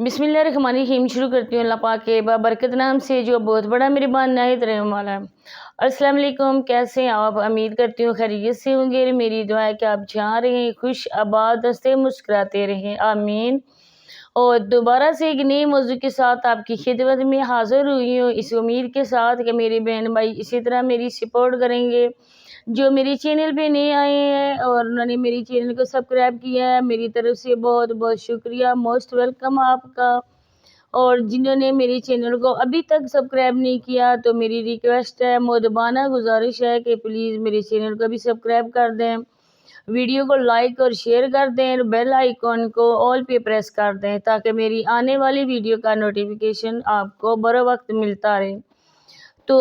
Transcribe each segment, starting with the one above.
बिस्मिल्लाहिर्रहमानिर्रहीम। शुरू करती हूँ अल्लाह पाक के बरकत नाम से जो बहुत बड़ा मेहरबान नाहित रहने वाला है। अस्सलाम वालेकुम, कैसे हैं आप? उम्मीद करती हूँ खैरियत से होंगे। मेरी दुआ है कि आप जहाँ रहें खुश आबाद हंसते मुस्कुराते रहें, आमीन। और दोबारा से एक नए मौजू के साथ आपकी खिदमत में हाजिर हुई हूँ, इस उम्मीद के साथ कि मेरे बहन भाई इसी तरह मेरी सपोर्ट करेंगे। जो मेरी चैनल पे नए आए हैं और उन्होंने मेरी चैनल को सब्सक्राइब किया है, मेरी तरफ से बहुत बहुत शुक्रिया, मोस्ट वेलकम आपका। और जिन्होंने मेरे चैनल को अभी तक सब्सक्राइब नहीं किया तो मेरी रिक्वेस्ट है, मोदबाना गुजारिश है कि प्लीज़ मेरे चैनल को भी सब्सक्राइब कर दें, वीडियो को लाइक और शेयर कर दें और बेल आइकॉन को ऑल पे प्रेस कर दें ताकि मेरी आने वाली वीडियो का नोटिफिकेशन आपको बर वक्त मिलता रहे। तो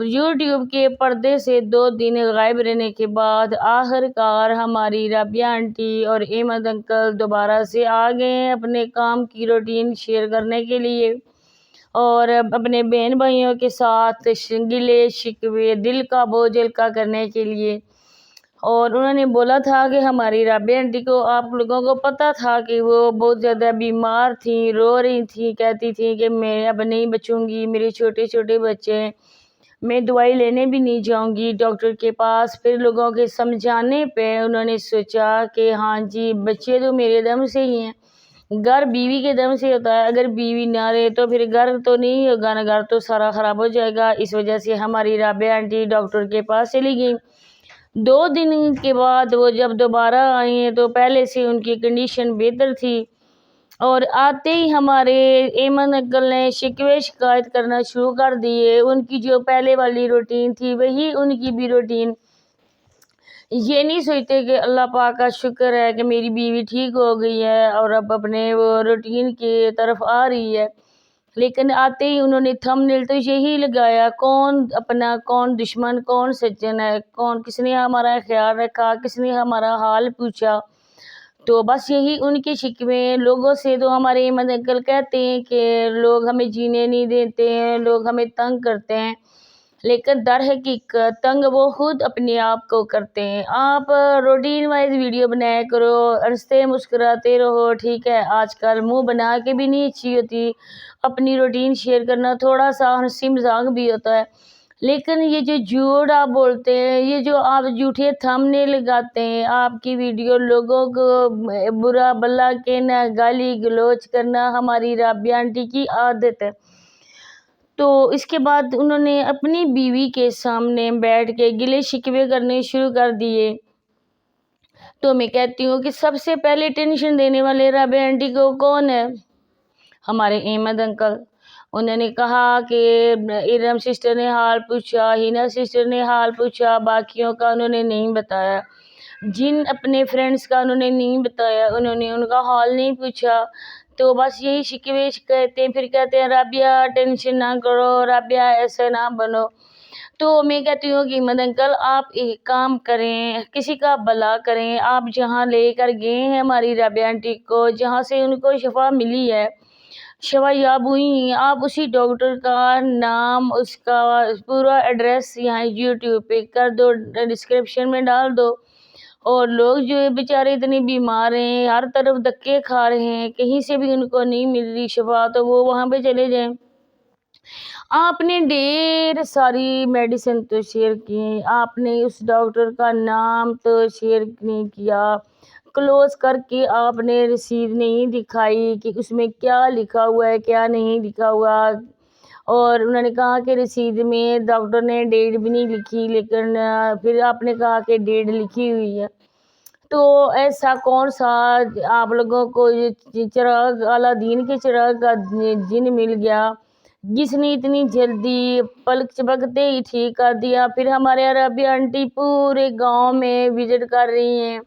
यूट्यूब के पर्दे से 2 दिन गायब रहने के बाद आखिरकार हमारी राबिया आंटी और अहमद अंकल दोबारा से आ गए हैं अपने काम की रूटीन शेयर करने के लिए और अपने बहन भाइयों के साथ गिले शिकवे दिल का बोझ हल्का करने के लिए। और उन्होंने बोला था कि हमारी राबिया आंटी को, आप लोगों को पता था कि वो बहुत ज़्यादा बीमार थी, रो रही थी, कहती थी कि मैं अब नहीं बचूंगी, मेरे छोटे छोटे बच्चे हैं, मैं दवाई लेने भी नहीं जाऊंगी डॉक्टर के पास। फिर लोगों के समझाने पे उन्होंने सोचा कि हाँ जी, बच्चे तो मेरे दम से ही हैं, घर बीवी के दम से होता है, अगर बीवी ना रहे तो फिर घर तो नहीं होगा ना, घर तो सारा ख़राब हो जाएगा। इस वजह से हमारी राबिया आंटी डॉक्टर के पास चली गई। 2 दिन के बाद वो जब दोबारा आई हैं तो पहले से उनकी कंडीशन बेहतर थी और आते ही हमारे अहमद अंकल ने शिकवे शिकायत करना शुरू कर दिए। उनकी जो पहले वाली रूटीन थी वही उनकी भी रूटीन, ये नहीं सोचते कि अल्लाह पाक का शुक्र है कि मेरी बीवी ठीक हो गई है और अब अपने वो रूटीन की तरफ आ रही है। लेकिन आते ही उन्होंने थंबनेल तो यही लगाया, कौन अपना कौन दुश्मन कौन सज्जन है, कौन किसने हमारा ख्याल रखा, किसने हमारा हाल पूछा। तो बस यही उनके शिकवे लोगों से। तो हमारे अहमद अंकल कहते हैं कि लोग हमें जीने नहीं देते हैं, लोग हमें तंग करते हैं, लेकिन दर हकीकत तंग वो खुद अपने आप को करते हैं। आप रूटीन वाइज वीडियो बनाया करो, हंसते मुस्कुराते रहो, ठीक है। आजकल मुंह बना के भी नहीं अच्छी होती, अपनी रूटीन शेयर करना थोड़ा सा हंसी मजाक भी होता है। लेकिन ये जो झूठ आप बोलते हैं, ये जो आप झूठे थंबनेल लगाते हैं, आपकी वीडियो लोगों को बुरा भला कहना, गाली गलौज करना हमारी राबिया आंटी की आदत है। तो इसके बाद उन्होंने अपनी बीवी के सामने बैठ के गिले शिकवे करने शुरू कर दिए। तो मैं कहती हूँ कि सबसे पहले टेंशन देने वाले राबिया आंटी को कौन है? हमारे अहमद अंकल। उन्होंने कहा कि इरम सिस्टर ने हाल पूछा, हिना सिस्टर ने हाल पूछा, बाकियों का उन्होंने नहीं बताया, जिन अपने फ्रेंड्स का उन्होंने नहीं बताया, उन्होंने उनका हाल नहीं पूछा। तो बस यही शिकवे कहते हैं, फिर कहते हैं राबिया टेंशन ना करो, राबिया ऐसे ना बनो। तो मैं कहती हूँ कि अहमद अंकल आप एक काम करें, किसी का भला करें। आप जहाँ लेकर गए हैं हमारी राबिया आंटी को, जहाँ से उनको शफा मिली है, शफा याब हुई हैं, आप उसी डॉक्टर का नाम, उसका पूरा एड्रेस यहाँ यूट्यूब पे कर दो, डिस्क्रिप्शन में डाल दो। और लोग जो है बेचारे इतने बीमार हैं, हर तरफ धक्के खा रहे हैं, कहीं से भी उनको नहीं मिल रही शफा, तो वो वहाँ पे चले जाएं। आपने ढेर सारी मेडिसिन तो शेयर की, आपने उस डॉक्टर का नाम तो शेयर नहीं किया, क्लोज करके आपने रसीद नहीं दिखाई कि उसमें क्या लिखा हुआ है क्या नहीं लिखा हुआ। और उन्होंने कहा कि रसीद में डॉक्टर ने डेट भी नहीं लिखी, लेकिन फिर आपने कहा कि डेट लिखी हुई है। तो ऐसा कौन सा आप लोगों को ये चिराग अलादीन के चिराग का जिन मिल गया जिसने इतनी जल्दी पलक झपकते ही ठीक कर दिया? फिर हमारे अरबी आंटी पूरे गांव में विजिट कर रही हैं।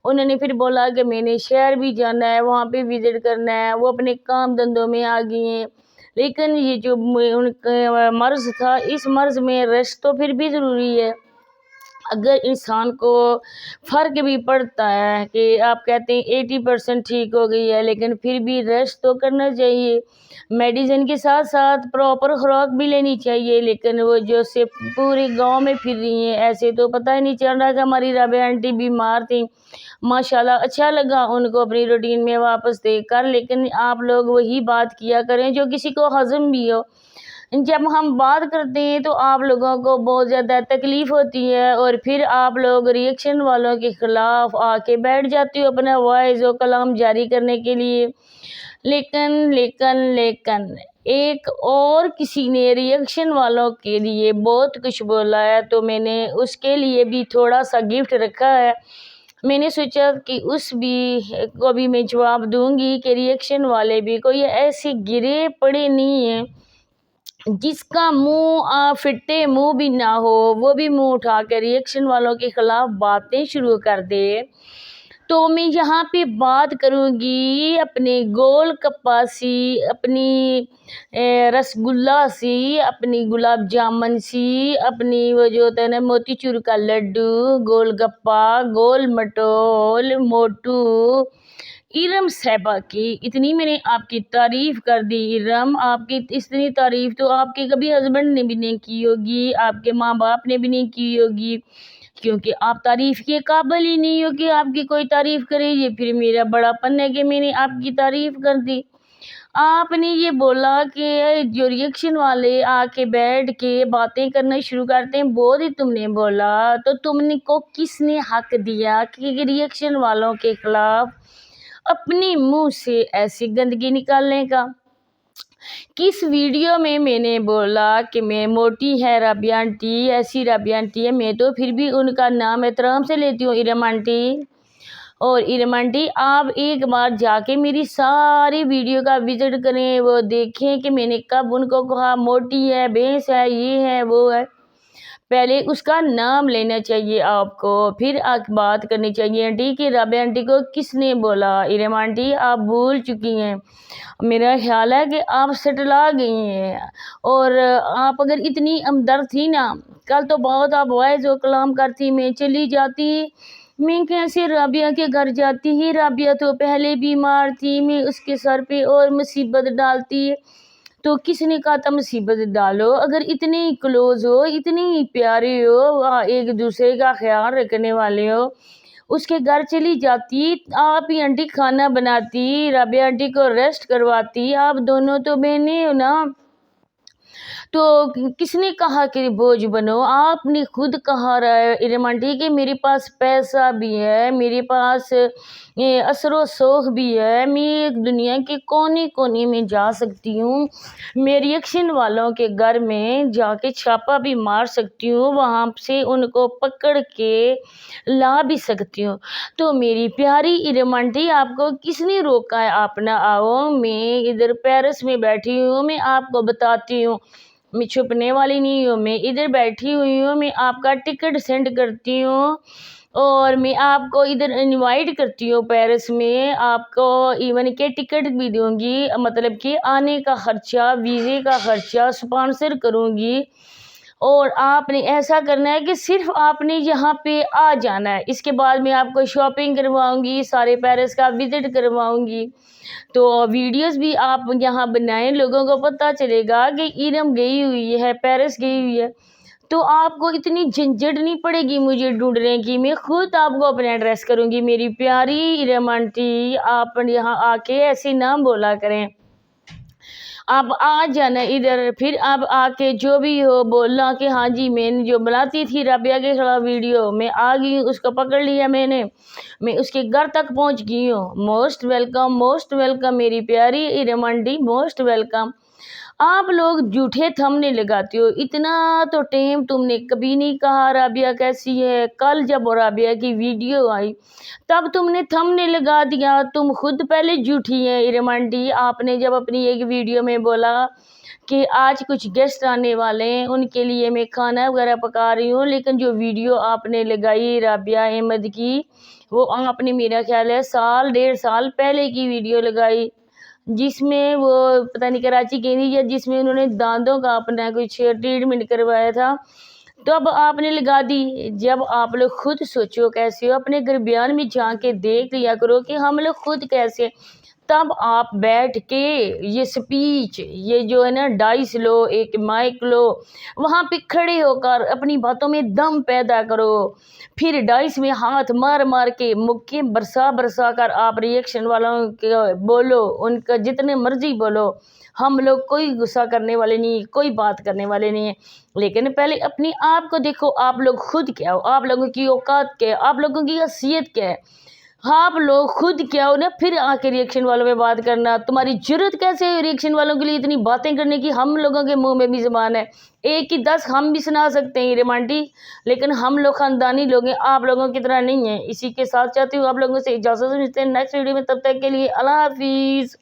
उन्होंने फिर बोला कि मैंने शहर भी जाना है, वहाँ पे विजिट करना है, वो अपने काम धंधों में आ गई हैं। लेकिन ये जो उनका मर्ज़ था, इस मर्ज़ में रेस्ट तो फिर भी ज़रूरी है। अगर इंसान को फ़र्क भी पड़ता है कि आप कहते हैं 80% ठीक हो गई है, लेकिन फिर भी रेस्ट तो करना चाहिए, मेडिसिन के साथ साथ प्रॉपर खुराक भी लेनी चाहिए। लेकिन वो जो से पूरे गांव में फिर रही हैं, ऐसे तो पता ही नहीं चल रहा कि हमारी राबिया आंटी बीमार थी। माशाल्लाह अच्छा लगा उनको अपनी रूटीन में वापस देख कर। लेकिन आप लोग वही बात किया करें जो किसी को हज़म भी हो। जब हम बात करते हैं तो आप लोगों को बहुत ज़्यादा तकलीफ़ होती है और फिर आप लोग रिएक्शन वालों के ख़िलाफ़ आके बैठ जाते हो अपना वॉइस और कलाम जारी करने के लिए। लेकिन एक और किसी ने रिएक्शन वालों के लिए बहुत कुछ बोला है, तो मैंने उसके लिए भी थोड़ा सा गिफ्ट रखा है। मैंने सोचा कि उस भी को भी मैं जवाब दूंगी कि रिएक्शन वाले भी कोई ऐसे गिरे पड़े नहीं हैं जिसका मुंह फिट्टे मुंह भी ना हो, वो भी मुंह उठा कर रिएक्शन वालों के खिलाफ बातें शुरू कर दे। तो मैं यहाँ पे बात करूँगी अपने गोल गप्पा सी, अपनी रसगुल्ला सी, अपनी गुलाब जामुन सी, अपनी वो जो होता है ना मोतीचूर का लड्डू, गोल गप्पा, गोल मटोल, मोटू, इरम साहिबा की। इतनी मैंने आपकी तारीफ कर दी इरम, आपकी इतनी तारीफ तो आपके कभी हस्बैंड ने भी नहीं की होगी, आपके माँ बाप ने भी नहीं की होगी, क्योंकि आप तारीफ के काबिल ही नहीं हो कि आपकी कोई तारीफ करे। ये फिर मेरा बड़ापन है कि मैंने आपकी तारीफ कर दी। आपने ये बोला कि जो रिएक्शन वाले आके बैठ के बातें करना शुरू करते हैं, बहुत ही तुमने बोला, तो तुमने को किसने हक दिया कि रिएक्शन वालों के खिलाफ अपने मुंह से ऐसी गंदगी निकालने का? किस वीडियो में मैंने बोला कि मैं मोटी है राबिया आंटी, ऐसी राबिया आंटी है? मैं तो फिर भी उनका नाम एहतराम से लेती हूँ इरम आंटी। और इरम आंटी आप एक बार जाके मेरी सारी वीडियो का विजिट करें, वो देखें कि मैंने कब उनको कहा मोटी है, भैंस है, ये है, वो है। पहले उसका नाम लेना चाहिए आपको, फिर आप बात करनी चाहिए आंटी कि राबिया आंटी को किसने बोला। इरम आंटी आप भूल चुकी हैं, मेरा ख्याल है कि आप सटला गई हैं। और आप अगर इतनी हमदर्द थी ना, कल तो बहुत आप वाइज और कलाम करती, मैं चली जाती, मैं कैसे राबिया के घर जाती ही, राबिया तो पहले बीमार थी, मैं उसके सर पे और मुसीबत डालती। तो किसने कहा था मुसीबत डालो? अगर इतने क्लोज हो, इतनी प्यारे हो, एक दूसरे का ख्याल रखने वाले हो, उसके घर चली जाती, आप ही आंटी खाना बनाती, राबिया आंटी को रेस्ट करवाती, आप दोनों तो बहनें हो ना। तो किसने कहा कि बोझ बनो? आपने खुद कहा इरम आंटी कि मेरे पास पैसा भी है, मेरे पास ये असरो सोख भी है, मैं दुनिया के कोने कोने में जा सकती हूँ, मैं रिएक्शन वालों के घर में जाके छापा भी मार सकती हूँ, वहाँ से उनको पकड़ के ला भी सकती हूँ। तो मेरी प्यारी इरम आंटी आपको किसने रोका है? आप ना आओ, मैं इधर पेरिस में बैठी हूँ, मैं आपको बताती हूँ, मैं छुपने वाली नहीं हूँ, मैं इधर बैठी हुई हूँ, मैं आपका टिकट सेंड करती हूँ और मैं आपको इधर इनवाइट करती हूँ पेरिस में, आपको इवन के टिकट भी दूंगी, मतलब कि आने का खर्चा, वीज़े का खर्चा स्पॉन्सर करूँगी। और आपने ऐसा करना है कि सिर्फ आपने यहाँ पे आ जाना है, इसके बाद मैं आपको शॉपिंग करवाऊँगी, सारे पेरिस का विज़िट करवाऊँगी। तो वीडियोस भी आप यहाँ बनाएं, लोगों को पता चलेगा कि इरम गई हुई है, पेरिस गई हुई है, तो आपको इतनी झंझट नहीं पड़ेगी मुझे ढूंढने की, मैं खुद आपको अपना एड्रेस करूँगी। मेरी प्यारी इरम आंटी आप यहाँ आके ऐसे ना बोला करें, आप आ जाना इधर, फिर आप आके जो भी हो बोलना कि हाँ जी मैंने जो बनाती थी राबिया के खिलाफ वीडियो, मैं आ गई हूँ, उसको पकड़ लिया मैंने, मैं उसके घर तक पहुँच गई हूँ। मोस्ट वेलकम मेरी प्यारी इरम आंटी, मोस्ट वेलकम। आप लोग झूठे थंबनेल लगाते हो, इतना तो टाइम तुमने कभी नहीं कहा राबिया कैसी है। कल जब राबिया की वीडियो आई तब तुमने थंबनेल लगा दिया, तुम खुद पहले झूठी है इरम आंटी। आपने जब अपनी एक वीडियो में बोला कि आज कुछ गेस्ट आने वाले हैं, उनके लिए मैं खाना वगैरह पका रही हूँ, लेकिन जो वीडियो आपने लगाई राबिया अहमद की, वो आपने मेरा ख्याल है 1.5 साल पहले की वीडियो लगाई, जिसमें वो पता नहीं कराची गई थी या जिसमें उन्होंने दांतों का अपना कुछ ट्रीटमेंट करवाया था, तो अब आपने लगा दी। जब आप लोग खुद सोचो कैसे हो, अपने घर बयान में जाके देख लिया करो कि हम लोग खुद कैसे, تب آپ بیٹھ کے یہ سپیچ، یہ جو ہے نا ڈائس لو، ایک مائک لو، وہاں پہ کھڑے ہو کر اپنی باتوں میں دم پیدا کرو، پھر ڈائس میں ہاتھ مار مار کے مکے برسا برسا کر آپ ریئیکشن والوں کے بولو، ان کا جتنے مرضی بولو، ہم لوگ کوئی غصہ کرنے والے نہیں، کوئی بات کرنے والے نہیں ہیں، لیکن پہلے اپنی آپ کو دیکھو، آپ لوگ خود کیا ہو، آپ لوگوں کی اوقات کیا ہے، آپ لوگوں کی حیثیت کیا ہے، آپ لوگ خود کیا ہو نا، پھر آ کے ریئیکشن والوں میں بات کرنا، تمہاری جرت کیسے ہے ریئیکشن والوں کے لیے اتنی باتیں کرنے کی؟ ہم لوگوں کے منہ میں بھی زبان ہے، ایک کی 10 ہم بھی سنا سکتے ہیں رومانٹی، لیکن ہم لوگ خاندانی لوگ ہیں، آپ لوگوں کی طرح نہیں ہیں۔ اسی کے ساتھ چاہتی ہوں آپ لوگوں سے اجازت ملتے ہیں نیکسٹ ویڈیو میں، تب تک کے لیے اللہ حافظ۔